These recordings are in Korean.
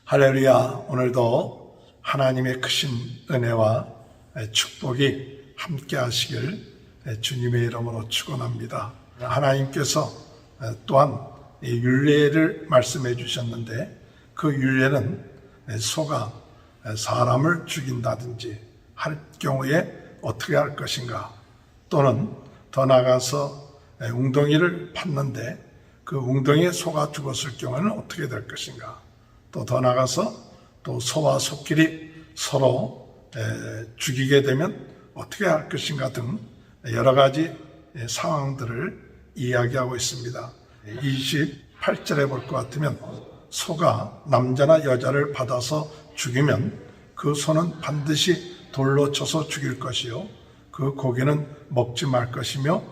할렐루야. 오늘도 하나님의 크신 은혜와 축복이 함께 하시길 주님의 이름으로 축원합니다. 하나님께서 또한 율례를 말씀해 주셨는데, 그 율례는 소가 사람을 죽인다든지 할 경우에 어떻게 할 것인가, 또는 더 나아가서 웅덩이를 팠는데 그 웅덩이에 소가 죽었을 경우에는 어떻게 될 것인가, 또 더 나가서 또 소와 소끼리 서로 죽이게 되면 어떻게 할 것인가 등 여러 가지 상황들을 이야기하고 있습니다. 28절에 볼 것 같으면, 소가 남자나 여자를 받아서 죽이면 그 소는 반드시 돌로 쳐서 죽일 것이요, 그 고기는 먹지 말 것이며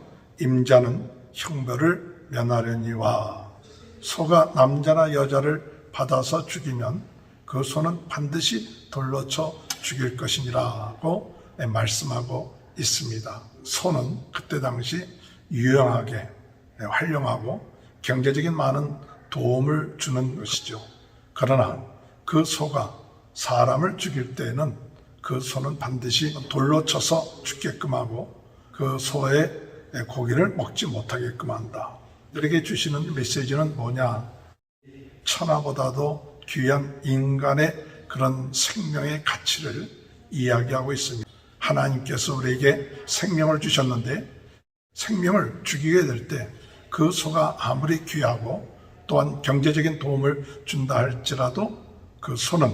임자는 형벌을 면하려니와. 소가 남자나 여자를 받아서 죽이면 그 소는 반드시 돌로 쳐 죽일 것이니라고 말씀하고 있습니다. 소는 그때 당시 유용하게 활용하고 경제적인 많은 도움을 주는 것이죠. 그러나 그 소가 사람을 죽일 때에는 그 소는 반드시 돌로 쳐서 죽게끔 하고 그 소의 고기를 먹지 못하게끔 한다. 우리에게 주시는 메시지는 뭐냐? 천하보다도 귀한 인간의 그런 생명의 가치를 이야기하고 있습니다. 하나님께서 우리에게 생명을 주셨는데, 생명을 죽이게 될 때 그 소가 아무리 귀하고 또한 경제적인 도움을 준다 할지라도 그 소는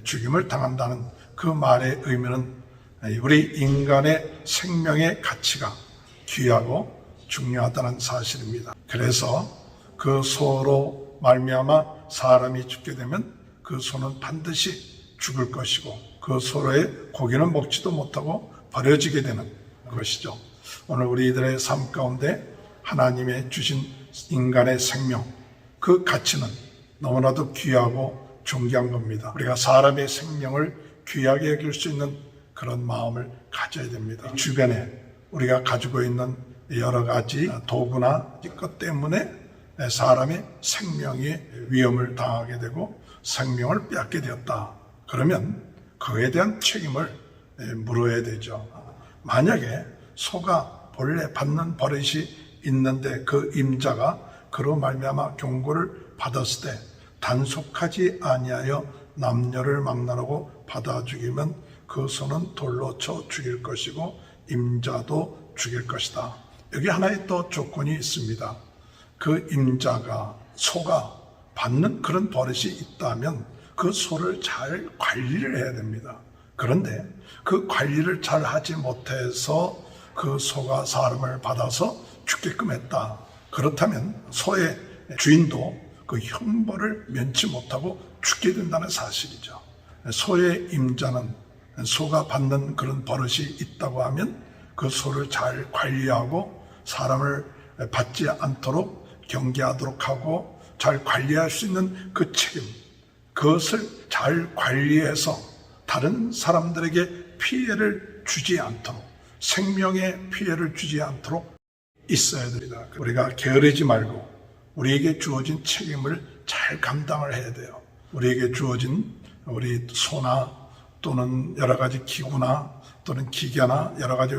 죽임을 당한다는 그 말의 의미는, 우리 인간의 생명의 가치가 귀하고 중요하다는 사실입니다. 그래서 그 소로 말미암아 사람이 죽게 되면 그 소는 반드시 죽을 것이고, 그 소의 고기는 먹지도 못하고 버려지게 되는 것이죠. 오늘 우리들의 삶 가운데 하나님의 주신 인간의 생명, 그 가치는 너무나도 귀하고 존귀한 겁니다. 우리가 사람의 생명을 귀하게 여길 수 있는 그런 마음을 가져야 됩니다. 주변에 우리가 가지고 있는 여러 가지 도구나 것 때문에 사람의 생명이 위험을 당하게 되고 생명을 빼앗게 되었다. 그러면 그에 대한 책임을 물어야 되죠. 만약에 소가 본래 받는 버릇이 있는데 그 임자가 그로 말미암아 경고를 받았을 때 단속하지 아니하여 남녀를 막론하고 받아 죽이면 그 소는 돌로 쳐 죽일 것이고 임자도 죽일 것이다. 여기 하나의 또 조건이 있습니다. 그 임자가, 소가 받는 그런 버릇이 있다면 그 소를 잘 관리를 해야 됩니다. 그런데 그 관리를 잘 하지 못해서 그 소가 사람을 받아서 죽게끔 했다. 그렇다면 소의 주인도 그 형벌을 면치 못하고 죽게 된다는 사실이죠. 소의 임자는 소가 받는 그런 버릇이 있다고 하면 그 소를 잘 관리하고 사람을 받지 않도록 경계하도록 하고 잘 관리할 수 있는 그 책임, 그것을 잘 관리해서 다른 사람들에게 피해를 주지 않도록, 생명에 피해를 주지 않도록 있어야 됩니다. 우리가 게으르지 말고 우리에게 주어진 책임을 잘 감당을 해야 돼요. 우리에게 주어진 우리 소나 또는 여러 가지 기구나 또는 기계나 여러 가지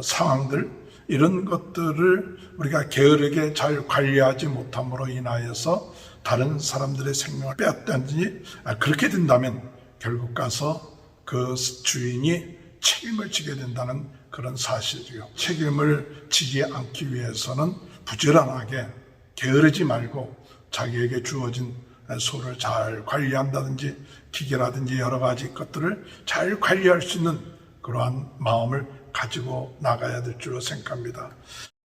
상황들, 이런 것들을 우리가 게으르게 잘 관리하지 못함으로 인하여서 다른 사람들의 생명을 빼앗다든지, 그렇게 된다면 결국 가서 그 주인이 책임을 지게 된다는 그런 사실이죠. 책임을 지지 않기 위해서는 부지런하게 게으르지 말고 자기에게 주어진 소를 잘 관리한다든지 기계라든지 여러 가지 것들을 잘 관리할 수 있는 그러한 마음을 가지고 나가야 될 줄로 생각합니다.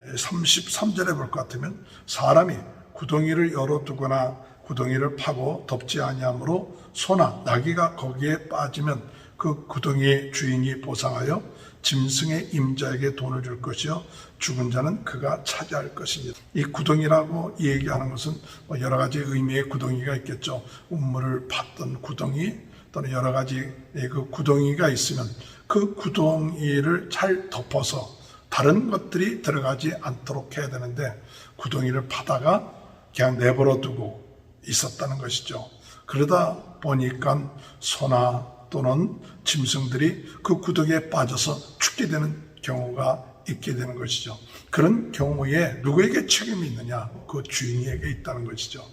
33절에 볼 것 같으면, 사람이 구덩이를 열어두거나 구덩이를 파고 덮지 아니하므로 소나 나귀가 거기에 빠지면 그 구덩이의 주인이 보상하여 짐승의 임자에게 돈을 줄 것이요 죽은 자는 그가 차지할 것입니다. 이 구덩이라고 얘기하는 것은 여러 가지 의미의 구덩이가 있겠죠. 우물을 팠던 구덩이 또는 여러 가지 그 구덩이가 있으면 그 구덩이를 잘 덮어서 다른 것들이 들어가지 않도록 해야 되는데, 구덩이를 파다가 그냥 내버려 두고 있었다는 것이죠. 그러다 보니까 소나 또는 짐승들이 그 구덩이에 빠져서 죽게 되는 경우가 있게 되는 것이죠. 그런 경우에 누구에게 책임이 있느냐? 그 주인에게 있다는 것이죠.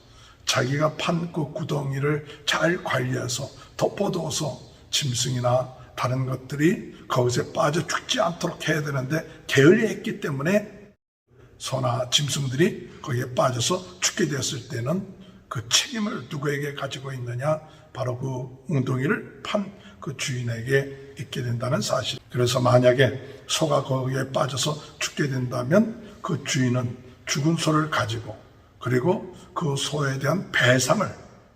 자기가 판 그 구덩이를 잘 관리해서 덮어두어서 짐승이나 다른 것들이 거기서 빠져 죽지 않도록 해야 되는데 게을리했기 때문에 소나 짐승들이 거기에 빠져서 죽게 되었을 때는 그 책임을 누구에게 가지고 있느냐? 바로 그 웅덩이를 판 그 주인에게 있게 된다는 사실. 그래서 만약에 소가 거기에 빠져서 죽게 된다면 그 주인은 죽은 소를 가지고 그리고 그 소에 대한 배상을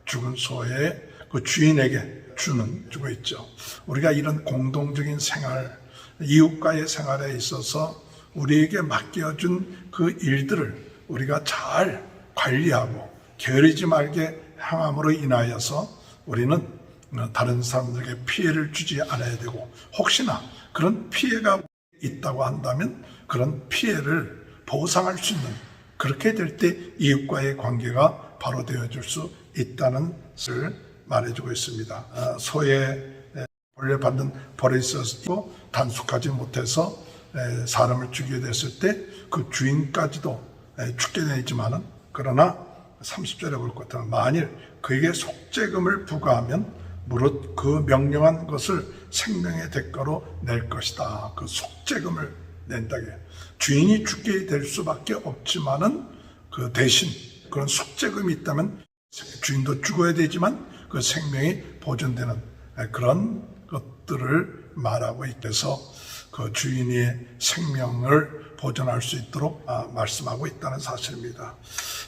죽은 소의 그 주인에게 주고 있죠. 우리가 이런 공동적인 생활, 이웃과의 생활에 있어서 우리에게 맡겨준 그 일들을 우리가 잘 관리하고 게으르지 말게 행함으로 인하여서 우리는 다른 사람들에게 피해를 주지 않아야 되고, 혹시나 그런 피해가 있다고 한다면 그런 피해를 보상할 수 있는, 그렇게 될 때 이웃과의 관계가 바로 되어줄 수 있다는 것을 말해주고 있습니다. 소에 벌레 받는 벌에 있어서 단속하지 못해서 사람을 죽이게 됐을 때 그 주인까지도 죽게 되지만은, 그러나 30절에 볼 것 같으면 만일 그에게 속죄금을 부과하면 무릇 그 명령한 것을 생명의 대가로 낼 것이다. 그 속죄금을 낸다게. 주인이 죽게 될 수밖에 없지만은 그 대신 그런 속죄금이 있다면 주인도 죽어야 되지만 그 생명이 보존되는 그런 것들을 말하고 있어서 그 주인의 생명을 보존할 수 있도록 말씀하고 있다는 사실입니다.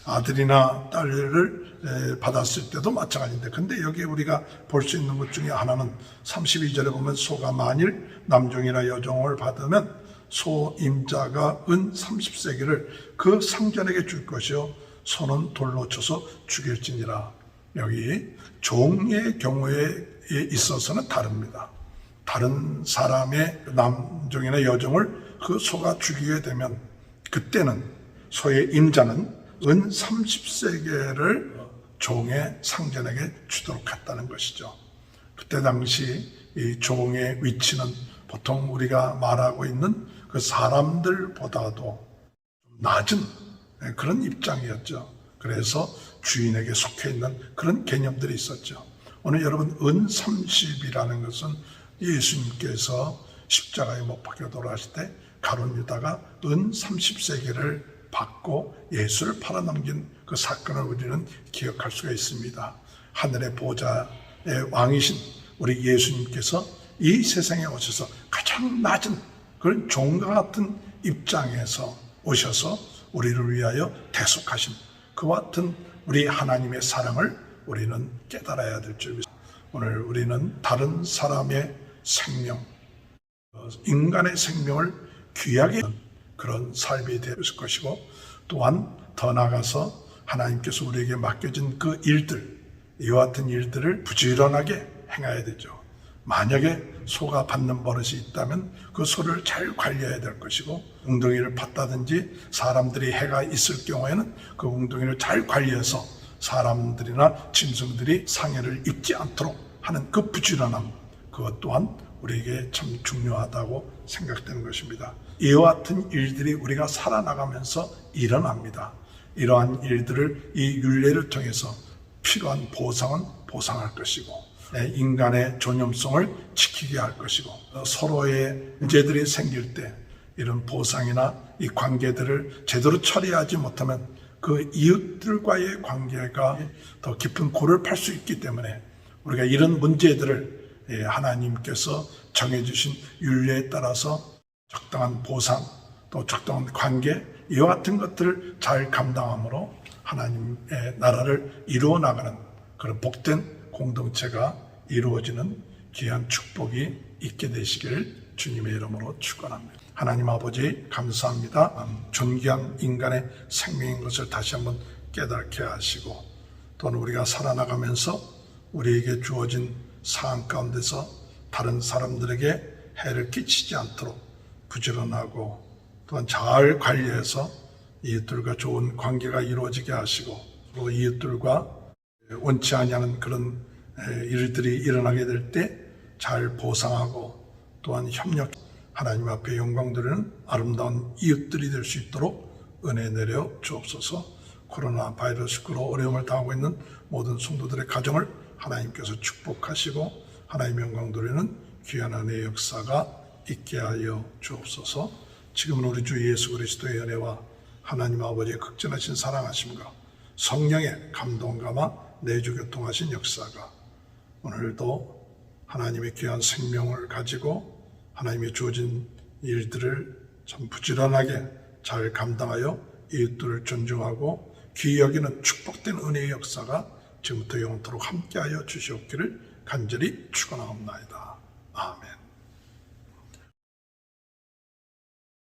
아들이나 딸을 받았을 때도 마찬가지인데, 근데 여기 우리가 볼 수 있는 것 중에 하나는 32절에 보면 소가 만일 남종이나 여종을 받으면 소 임자가 은 30세기를 그 상전에게 줄 것이요 소는 돌로 쳐서 죽일지니라. 여기 종의 경우에 있어서는 다릅니다. 다른 사람의 남종이나 여종을 그 소가 죽이게 되면 그때는 소의 임자는 은 30세겔을 종의 상전에게 주도록 했다는 것이죠. 그때 당시 이 종의 위치는 보통 우리가 말하고 있는 그 사람들보다도 낮은 그런 입장이었죠. 그래서 주인에게 속해 있는 그런 개념들이 있었죠. 오늘 여러분, 은 30이라는 것은 예수님께서 십자가에 못 박혀 돌아가실 때 가룟 유다가 은 30세겔을 받고 예수를 팔아넘긴 그 사건을 우리는 기억할 수가 있습니다. 하늘의 보좌의 왕이신 우리 예수님께서 이 세상에 오셔서 가장 낮은 그런 종과 같은 입장에서 오셔서 우리를 위하여 대속하신 그와 같은 우리 하나님의 사랑을 우리는 깨달아야 될 줄 믿습니다. 오늘 우리는 다른 사람의 생명, 인간의 생명을 귀하게 여기는 그런 삶이 될 것이고, 또한 더 나아가서 하나님께서 우리에게 맡겨진 그 일들, 이와 같은 일들을 부지런하게 행해야 되죠. 만약에 소가 받는 버릇이 있다면 그 소를 잘 관리해야 될 것이고, 웅덩이를 팠다든지 사람들이 해가 있을 경우에는 그 웅덩이를 잘 관리해서 사람들이나 짐승들이 상해를 입지 않도록 하는 그 부지런함, 그것 또한 우리에게 참 중요하다고 생각되는 것입니다. 이와 같은 일들이 우리가 살아나가면서 일어납니다. 이러한 일들을 이 율례를 통해서 필요한 보상은 보상할 것이고, 인간의 존엄성을 지키게 할 것이고, 서로의 문제들이 생길 때 이런 보상이나 이 관계들을 제대로 처리하지 못하면 그 이웃들과의 관계가 더 깊은 골을 팔 수 있기 때문에 우리가 이런 문제들을 하나님께서 정해주신 율례에 따라서 적당한 보상, 또 적당한 관계, 이와 같은 것들을 잘 감당함으로 하나님의 나라를 이루어 나가는 그런 복된 공동체가 이루어지는 귀한 축복이 있게 되시길 주님의 이름으로 축원합니다. 하나님 아버지, 감사합니다. 존귀한 인간의 생명인 것을 다시 한번 깨닫게 하시고, 또는 우리가 살아나가면서 우리에게 주어진 상황 가운데서 다른 사람들에게 해를 끼치지 않도록 부지런하고, 또한 잘 관리해서 이웃들과 좋은 관계가 이루어지게 하시고, 또 이웃들과 원치 아니하는 그런 일들이 일어나게 될 때 잘 보상하고 또한 협력, 하나님 앞에 영광 드리는 아름다운 이웃들이 될 수 있도록 은혜 내려 주옵소서. 코로나 바이러스로 어려움을 당하고 있는 모든 성도들의 가정을 하나님께서 축복하시고 하나님 영광 드리는 귀한 은혜의 역사가 있게 하여 주옵소서. 지금은 우리 주 예수 그리스도의 은혜와 하나님 아버지의 극진하신 사랑하심과 성령의 감동감화 내주교통하신 역사가 오늘도 하나님의 귀한 생명을 가지고 하나님의 주어진 일들을 참 부지런하게 잘 감당하여 이웃들을 존중하고 귀히 여기는 축복된 은혜의 역사가 지금부터 영원토록 함께하여 주시옵기를 간절히 축원하옵나이다. 아멘.